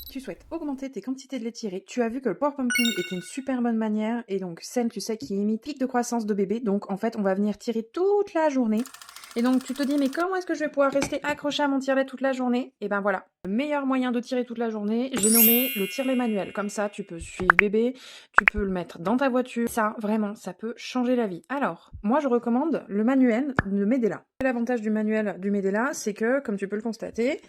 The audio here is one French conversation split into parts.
Tu souhaites augmenter tes quantités de lait tiré. Tu as vu que le power pumping était une super bonne manière et donc celle, tu sais, qui imite pic de croissance de bébé. Donc en fait, on va venir tirer toute la journée. Et donc tu te dis, mais comment est-ce que je vais pouvoir rester accroché à mon tire-lait toute la journée? Et ben voilà, le meilleur moyen de tirer toute la journée, j'ai nommé le tire-lait manuel. Comme ça, tu peux suivre bébé, tu peux le mettre dans ta voiture. Ça, vraiment, ça peut changer la vie. Alors, moi je recommande le manuel de Medela. L'avantage du manuel du Medela, c'est que, comme tu peux le constater,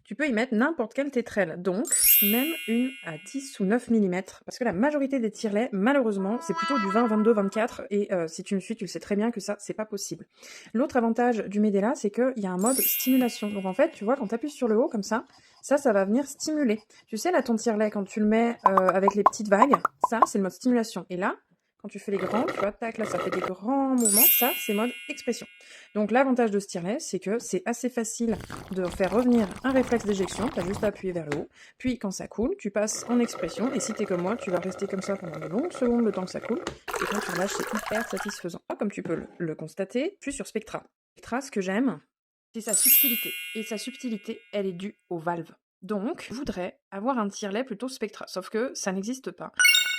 tu peux y mettre n'importe quelle tétrelle, donc même une à 10 ou 9 mm, parce que la majorité des tire-laits, malheureusement, c'est plutôt du 20, 22, 24, et si tu me suis, tu le sais très bien que ça, c'est pas possible. L'autre avantage du Medela, c'est qu'il y a un mode stimulation. Donc en fait, tu vois, quand tu appuies sur le haut, comme ça va venir stimuler. Tu sais, là, ton tire-lait, quand tu le mets avec les petites vagues, ça, c'est le mode stimulation. Et là, quand tu fais les grands, tu vois, tac, là, ça fait des grands mouvements. Ça, c'est mode expression. Donc, l'avantage de ce tire-lait, c'est que c'est assez facile de faire revenir un réflexe d'éjection. Tu as juste à appuyer vers le haut. Puis, quand ça coule, tu passes en expression. Et si tu es comme moi, tu vas rester comme ça pendant de longues secondes le temps que ça coule. Et quand tu relâches, c'est hyper satisfaisant. Comme tu peux le constater, je suis sur Spectra. Spectra, ce que j'aime, c'est sa subtilité. Et sa subtilité, elle est due aux valves. Donc, je voudrais avoir un tire-lait plutôt Spectra. Sauf que ça n'existe pas.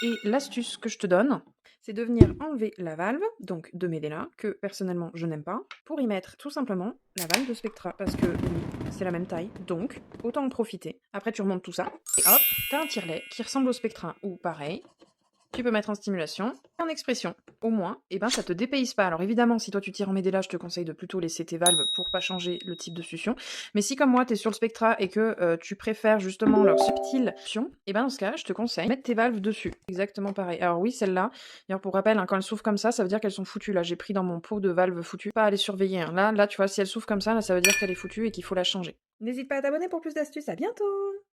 Et l'astuce que je te donne, c'est de venir enlever la valve, donc de Medela, que personnellement je n'aime pas, pour y mettre tout simplement la valve de Spectra, parce que oui, c'est la même taille, donc autant en profiter. Après tu remontes tout ça, et hop, t'as un tire-lait qui ressemble au Spectra, ou pareil, tu peux mettre en stimulation, en expression. Au moins, eh ben, ça te dépayse pas. Alors évidemment, si toi tu tires en Medela, je te conseille de plutôt laisser tes valves pour pas changer le type de succion. Mais si comme moi, tu es sur le Spectra et que tu préfères justement leur subtile succion, eh ben dans ce cas, je te conseille de mettre tes valves dessus. Exactement pareil. Alors oui, celle-là, d'ailleurs pour rappel, hein, quand elles souffrent comme ça veut dire qu'elles sont foutues. Là, j'ai pris dans mon pot de valves foutues. Pas à les surveiller. Hein. Là, tu vois, si elle souffre comme ça veut dire qu'elle est foutue et qu'il faut la changer. N'hésite pas à t'abonner pour plus d'astuces. À bientôt!